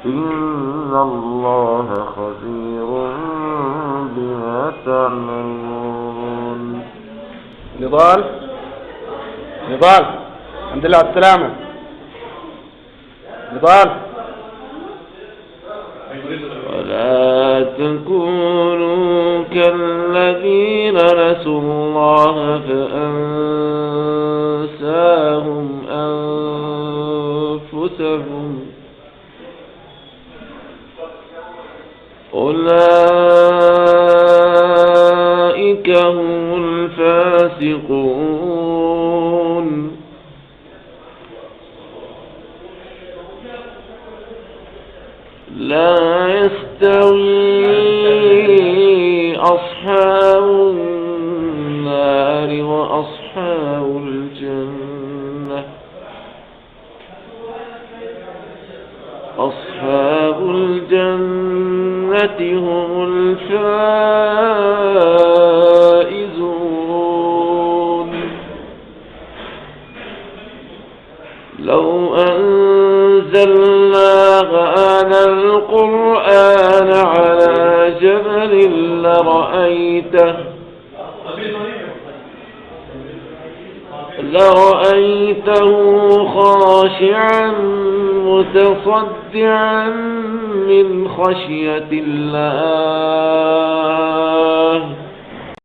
إن الله خبير بما تعملون. نضال الحمد لله على السلامة. نضال ولا تكونوا كالذين نسوا الله فأنساهم أنفسهم أولئك هم الفاسقون. لا يستوي أصحاب النار وأصحاب الجنة. أصحاب الجنة هم الفائزون. لو أنزلنا هذا القرآن على جبل لرأيته خاشعا متصدعا من خشية الله